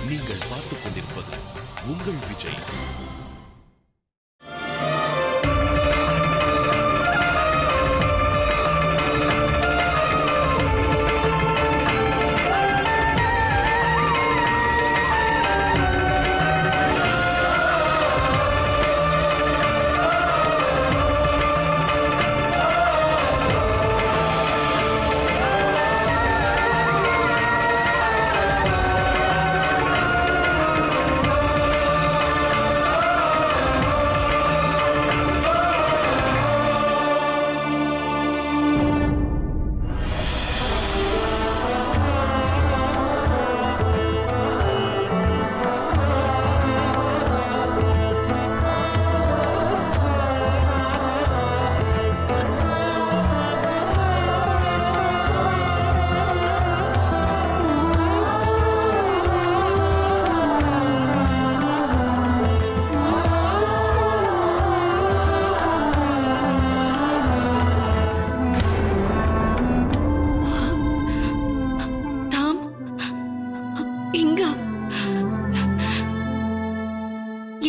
நீங்கள் பார்த்துக் கொண்டிருப்பது உங்கள் விஜய்.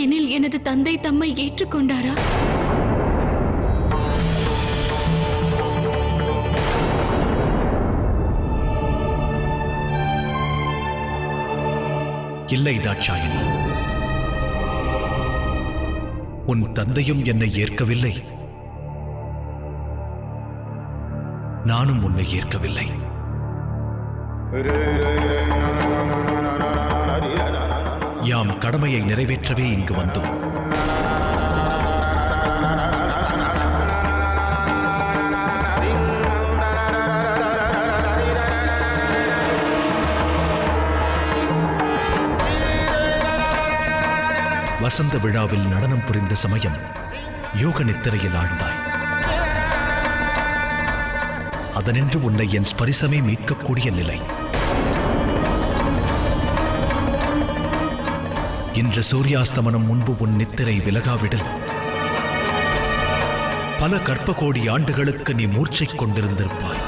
எனில் எனது தந்தை தம்மை ஏற்றுக்கொண்டாரா? இல்லை தாட்சாயணி, உன் தந்தையும் என்னை ஏற்கவில்லை, நானும் உன்னை ஏற்கவில்லை. யாம் கடமையை நிறைவேற்றவே இங்கு வந்தோம். வசந்த விழாவில் நடனம் புரிந்த சமயம் யோக நித்திரையில் ஆழ்ந்தாய். அதனின்று உன்னை என் ஸ்பரிசமே மீட்கக்கூடிய நிலை. இன்று சூரியாஸ்தமனம் முன்பு உன் நித்திரை விலகாவிடல் பல கற்ப கோடி ஆண்டுகளுக்கு நீ மூர்ச்சை கொண்டிருந்திருப்பாய்.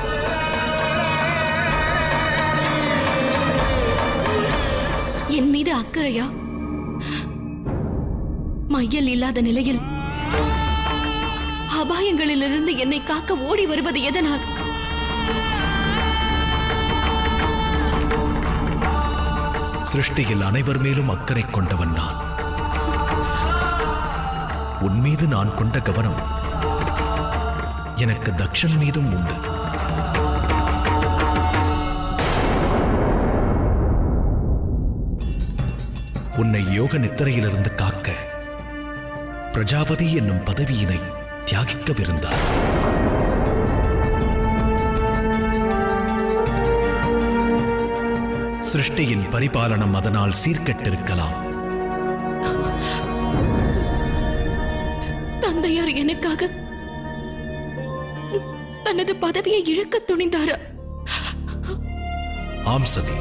என் மீது அக்கறையா? மையல் இல்லாத நிலையில் அபாயங்களிலிருந்து என்னை காக்க ஓடி வருவது எதனால்? சிருஷ்டியில் அனைவர் மேலும் அக்கறை கொண்டவன் நான். உன் மீது நான் கொண்ட கவனம் எனக்கு தக்ஷன் மீதும் உண்டு. உன்னை யோக நித்திரையிலிருந்து காக்க பிரஜாபதி என்னும் பதவியினை தியாகிக்கவிருந்தார். சிருஷ்டியின் பரிபாலனம் அதனால் சீர்கெட்டிருக்கலாம். தந்தையார் எனக்காக தனது பதவியை இழக்க துணிந்தாரா? ஆம் சதி.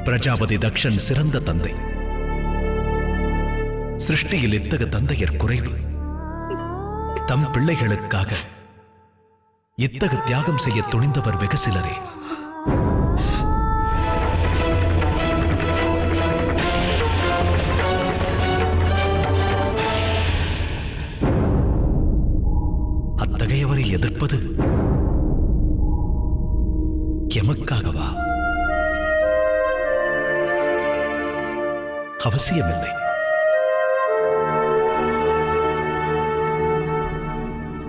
பிரஜாபதி தக்ஷன் சிறந்த தந்தை. சிருஷ்டியில் இத்தகு தந்தையர் குறைவு. தம் பிள்ளைகளுக்காக இத்தகு தியாகம் செய்ய துணிந்தவர் வெகு சிலரே. அத்தகையவரை எதிர்ப்பது எமக்காகவா? அவசியமில்லை.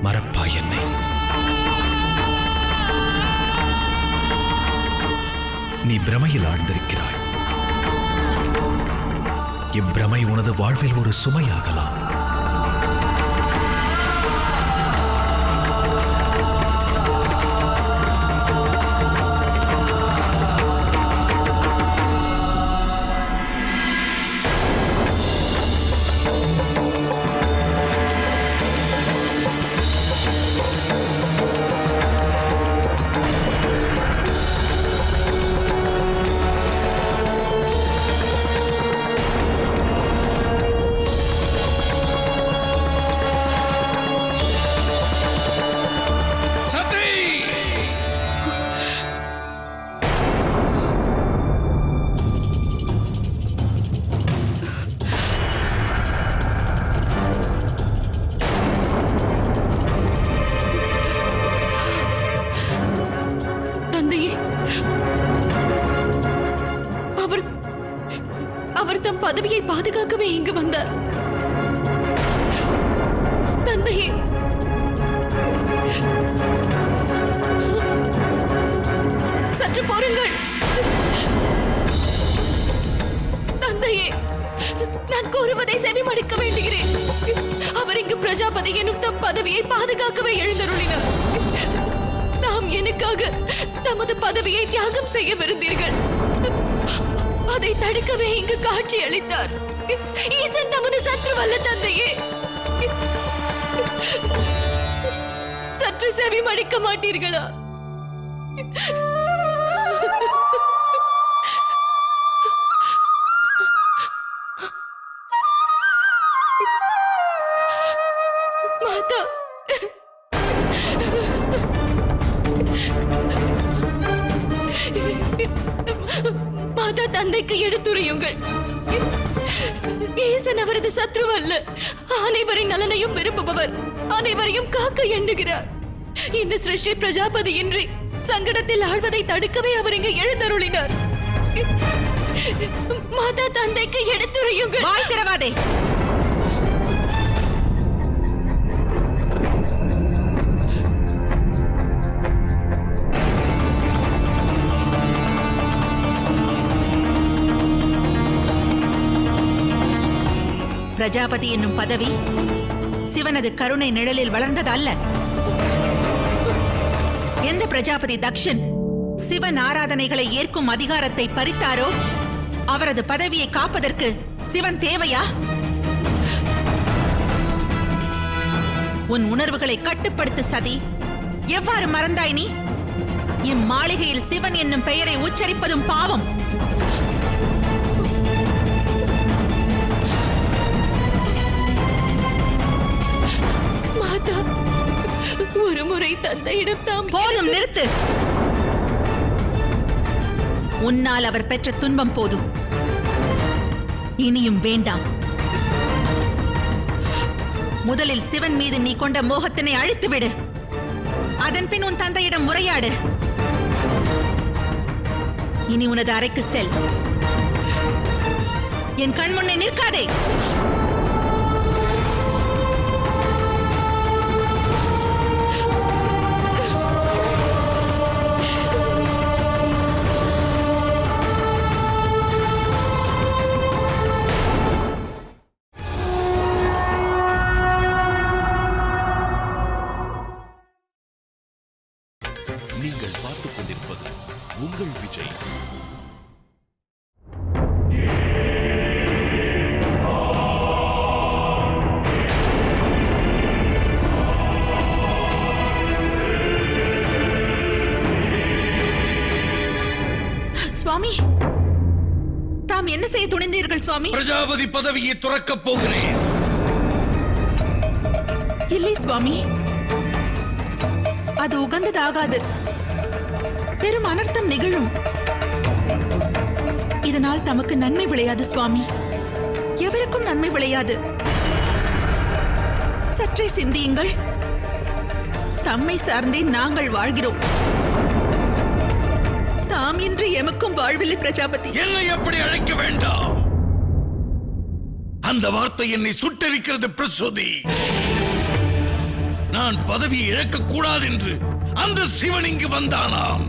மறப்பாய் என்னை. நீ பிரமையில் ஆழ்ந்திருக்கிறாய். இப்பிரமை உனது வாழ்வில் ஒரு சுமையாகலாம். பதவியை பாதுகாக்கவே இங்கு வந்தார். தந்தையே, சற்று பொறுங்கள். தந்தையே, நான் கூறுவதை செவிமடுக்க வேண்டுகிறேன். அவர் இங்கு பிரஜாபதி எனும் தம் பதவியை பாதுகாக்கவே எழுந்தருளினார். தாம் எனக்காக தமது பதவியை தியாகம் செய்ய விருந்தீர்கள். அதை தடுக்கவே இங்கு காட்சி அளித்தார். ஈசன் நமது சத்ருவல்ல தந்தையே. சற்று செவிமடுக்க மாட்டீர்களா? மாதா, மாதா, தந்தைக்கு எடுத்துரையுங்கள். ஈசன் அவரது சத்ரு அல்ல. அனைவரின் நலனையும் விரும்புபவர். அனைவரையும் காக்க எண்ணுகிறார். இந்த சிருஷ்டி பிரஜாபதி இன்றி சங்கடத்தில் ஆழ்வதை தடுக்கவே அவர் இங்கு எழுந்தருளினார். மாதா, தந்தைக்கு எடுத்துரையுங்கள். வாய் திறவாதே. பிரஜாபதி என்னும் பதவி சிவனது கருணை நிழலில் வளர்ந்தது அல்ல. எந்த பிரஜாபதி தக்ஷன் சிவன் ஆராதனைகளை ஏற்கும் அதிகாரத்தை பறித்தாரோ அவரது பதவியை காப்பதற்கு சிவன் தேவையா? உன் உணர்வுகளை கட்டுப்படுத்து சதி. எவ்வாறு மறந்தாய் நீ? இம்மாளிகையில் சிவன் என்னும் பெயரை உச்சரிப்பதும் பாவம். மாதா, ஒரு முறை தந்தையிடம் தாம் போதும், நிறுத்து. உன்னால் அவர் பெற்ற துன்பம் போதும், இனியும் வேண்டாம். முதலில் சிவன் மீது நீ கொண்ட மோகத்தினை அழித்துவிடு. அதன்பின் உன் தந்தையிடம் உரையாடு. இனி உனது அறைக்கு செல். என் கண்முன்னே நிற்காதே. நீங்கள் பார்த்துக் கொண்டிருப்பது உங்கள் விஜய். சுவாமி, தாம் என்ன செய்ய துணிந்தீர்கள் சுவாமி? பிரஜாபதி பதவியை துறக்கப் போகிறேன். இல்லை சுவாமி, அது உகந்ததாகாது. பெரும் அனர்த்தம் நிகழும். இதனால் தமக்கு நன்மை விளையாது சுவாமி. எவருக்கும் நன்மை விளையாது. சற்றே சிந்தியுங்கள். தம்மை சார்ந்தே நாங்கள் வாழ்கிறோம். தாம் இன்று எமக்கும் வாழ்வில்லை பிரஜாபதி. என்னை எப்படி அழைக்க வேண்டாம். அந்த வார்த்தை என்னை சுட்டெரிக்கிறது பிரசுதி. நான் பதவியை இழக்க கூடாது என்று அந்த சிவன் இங்கு வந்தானாம்.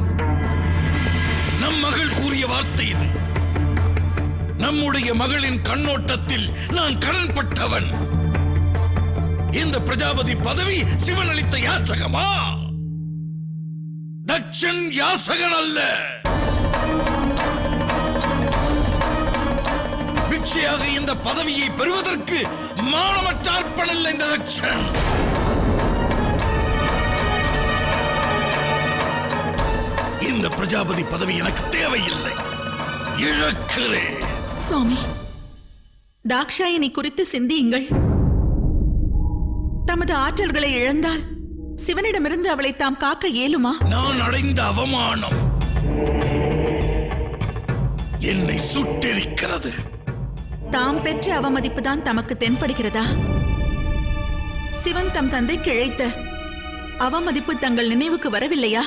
நம் மகள் கூறிய வார்த்தை இது. நம்முடைய மகளின் கண்ணோட்டத்தில் நான் கடன்பட்டவன். இந்த பிரஜாபதி பதவி சிவன் அளித்த யாசகமா? தக்ஷன் யாசகன் அல்ல. பிக்ஷையாக இந்த பதவியை பெறுவதற்கு மானமற்ற அர்ப்பணில்லை இந்த தக்ஷன். இந்த பிரஜாபதி பதவி எனக்கு தேவையில்லை. இழக்கிறேன். சுவாமி, தாக்ஷாயணி குறித்து சிந்தியுங்கள். தமது ஆற்றல்களை இழந்தால் சிவனிடமிருந்து அவளை தாம் காக்க இயலுமா? நான் அடைந்த அவமானம் என்னை சுட்டெரிக்கிறது. தாம் பெற்ற அவமதிப்புதான் தமக்கு தென்படுகிறதா? சிவன் தம் தந்தைக்கு இழைத்த அவமதிப்பு தங்கள் நினைவுக்கு வரவில்லையா?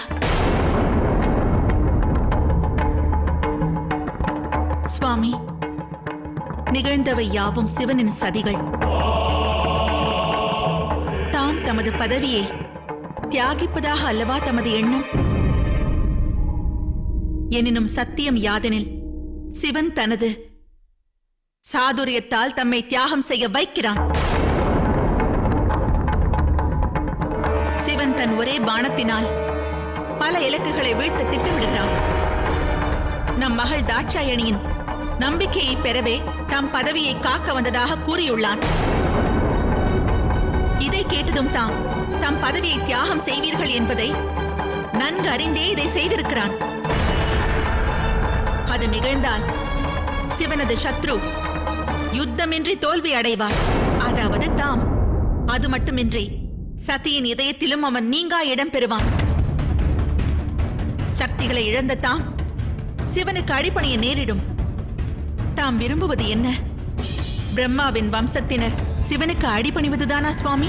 சுவாமி, நிகழ்ந்தவை யாவும் சிவனின் சதிகள். தாம் தமது பதவியை தியாகிப்பதாக அல்லவா தமது எண்ணம்? எனினும் சத்தியம் யாதெனில் சிவன் தனது சாதுரியத்தால் தம்மை தியாகம் செய்ய வைக்கிறான். சிவன் தன் ஒரே பாணத்தினால் பல இலக்குகளை வீழ்த்த திட்டமிடுகிறான். நம் மகள் தாட்சாயணியின் நம்பிக்கையை பெறவே தம் பதவியை காக்க வந்ததாக கூறியுள்ளான். இதை கேட்டதும் தாம் தம் பதவியை தியாகம் செய்வீர்கள் என்பதை நன்கு அறிந்தே இதை செய்திருக்கிறான். அது நிகழ்ந்தால் சிவனது சத்ரு யுத்தமின்றி தோல்வி அடைவார். அதாவது தாம். அது மட்டுமின்றி சதியின் இதயத்திலும் அவன் நீங்கா இடம் பெறுவான். சக்திகளை இழந்த தாம் சிவனுக்கு அடிபணிய நேரிடும். தாம் விரும்புவது என்ன? பிரம்மாவின் வம்சத்தினர் சிவனுக்கு அடிபணிவதுதானா சுவாமி?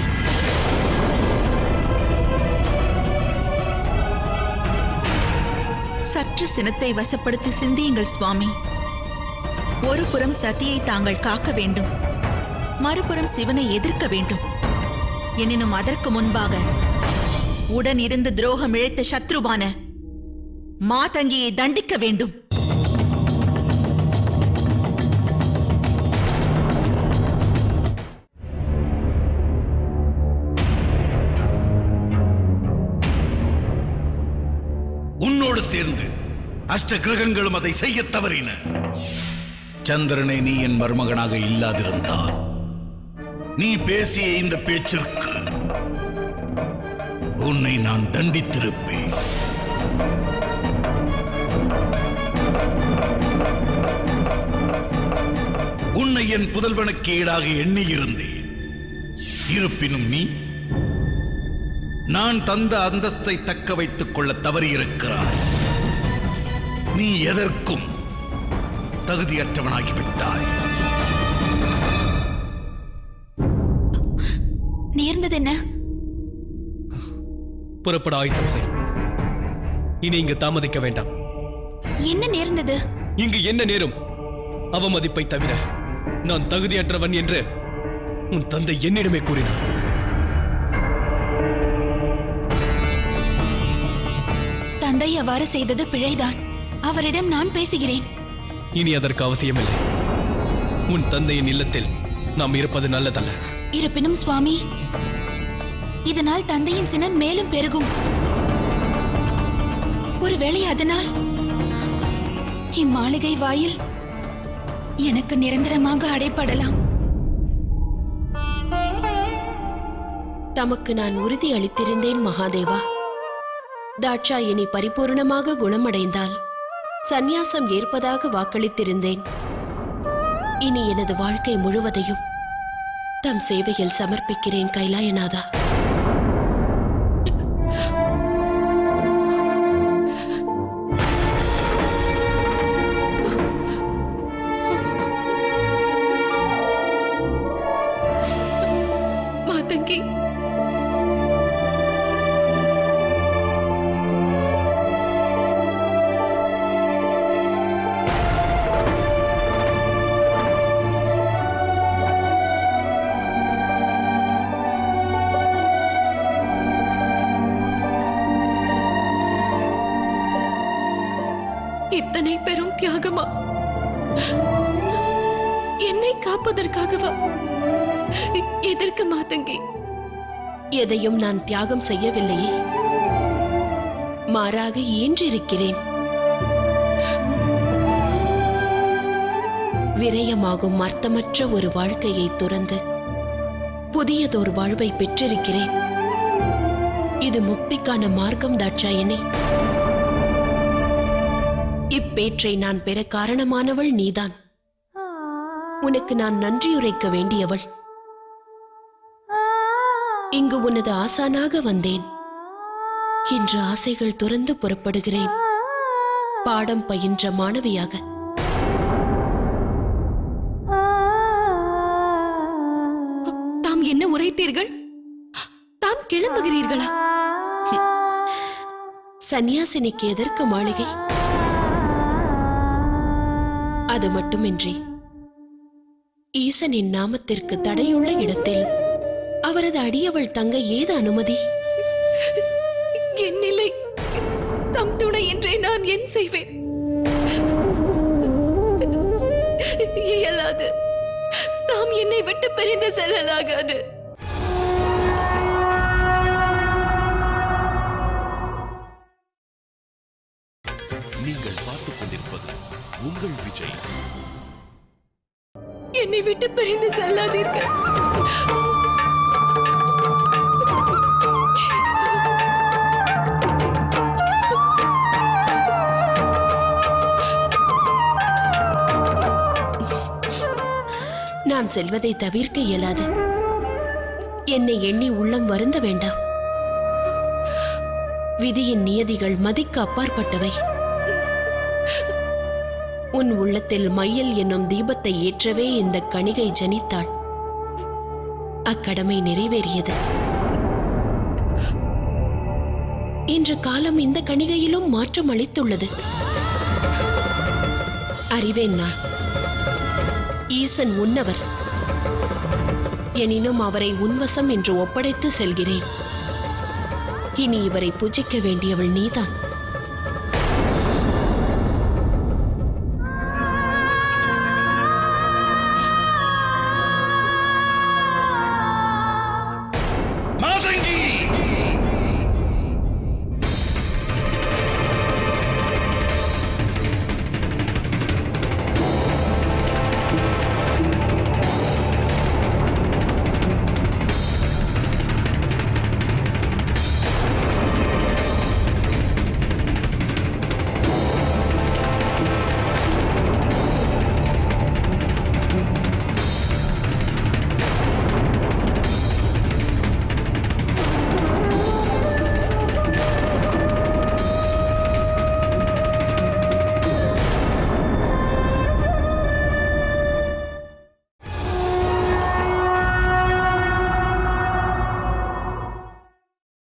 சற்று சினத்தை வசப்படுத்தி சிந்தியுங்கள் சுவாமி. ஒரு புறம் சதியை தாங்கள் காக்க வேண்டும், மறுபுறம் சிவனை எதிர்க்க வேண்டும். எனினும் அதற்கு முன்பாக உடன் இருந்து துரோகம் இழைத்த சத்ருவான மாதங்கியை தண்டிக்க வேண்டும். உன்னோடு சேர்ந்து அஷ்ட கிரகங்களும் அதை செய்ய தவறின. சந்திரனை நீ என் மருமகனாக இல்லாதிருந்தால் நீ பேசிய இந்த பேச்சிற்கு உன்னை நான் தண்டித்திருப்பேன். உன்னை என் புதல்வனுக்கு ஈடாக எண்ணியிருந்தேன். இருப்பினும் நீ நான் தந்த அந்தஸ்தை தக்க வைத்துக் கொள்ள தவறியிருக்கிறாய். நீ எதற்கும் தகுதியற்றவனாகிவிட்டாய். நேர்ந்தது என்ன? புறப்பட ஆயத்தம் செய். இனி இங்கு தாமதிக்க வேண்டாம். என்ன நேர்ந்தது? இங்கு என்ன நேரும்? அவமதிப்பை தவிர நான் தகுதியற்றவன் என்று உன் தந்தை என்னிடமே கூறினார். தந்தை அவ்வாறு செய்தது பிழைதான். அவரிடம் நான் பேசுகிறேன். இனி அதற்கு அவசியமில்லை. உன் தந்தையின் இல்லத்தில் நாம் இருப்பது நல்லதல்ல. இருப்பினும் சுவாமி, இதனால் தந்தையின் சினம் மேலும் பெருகும். ஒருவேளை அதனால் இம்மாளிகை வாயில் எனக்கு நிரந்தரமாக அடைபடலாம். தமக்கு நான் உறுதி அளித்திருந்தேன் மகாதேவா. தாட்சாயினி பரிபூர்ணமாக குணமடைந்தால் சந்நியாசம் ஏற்பதாக வாக்களித்திருந்தேன். இனி எனது வாழ்க்கை முழுவதையும் தம் சேவையில் சமர்ப்பிக்கிறேன் கைலாயநாதா. மாதங்கி, இத்தனை பெரும் தியாகமா? என்னை காப்பதற்காகவா? எதற்கு மாதங்கி? எதையும் நான் தியாகம் செய்யவில்லையே, மாறாக ஈன்றிருக்கிறேன். விரயமாகும் அர்த்தமற்ற ஒரு வாழ்க்கையை துறந்து புதியதொரு வாழ்வை பெற்றிருக்கிறேன். இது முக்திக்கான மார்க்கம் தாட்சாயணி. இப்பேற்றை நான் பெற காரணமானவள் நீதான். உனக்கு நான் நன்றியுரைக்க வேண்டியவள். இங்கு உனது ஆசானாக வந்தேன். இன்று ஆசைகள் துறந்து புறப்படுகிறேன், பாடம் பயின்ற மாணவியாக. தாம் என்ன உரைத்தீர்கள்? தாம் கிளம்புகிறீர்களா? சந்நியாசினிக்கு எதற்கு மாளிகை? அது மட்டுமின்றி ஈசனின் நாமத்திற்கு தடையுள்ள இடத்தில் அவரது அடியவள் தங்க ஏது அனுமதி? என் நிலை தம் துணை என்றே நான் என் செய்வேன். இயலாது. தாம் என்னை விட்டு பிரிந்து செல்லலாகாது. நீங்கள் பார்த்துக் கொண்டிருப்பது உங்கள் விஜய். என்னை விட்டு பிரிந்து செல்லாதீர்கள். நான் செல்வதை தவிர்க்க இயலாது. என்னை எண்ணி உள்ளம் வருந்த வேண்டாம். விதியின் நியதிகள் மதிக்கு அப்பாற்பட்டவை. உன் உள்ளத்தில் மையல் என்னும் தீபத்தை ஏற்றவே இந்த கணிகை ஜனித்தாள். அக்கடமை நிறைவேறியது. இன்று காலம் இந்த கணிகையிலும் மாற்றம் அளித்துள்ளது. அறிவேன் நான். ஈசன் உன்னவர். எனினும் அவரை உன்வசம் என்று ஒப்படைத்து செல்கிறேன். இனி இவரை பூஜிக்க வேண்டியவள் நீதான்.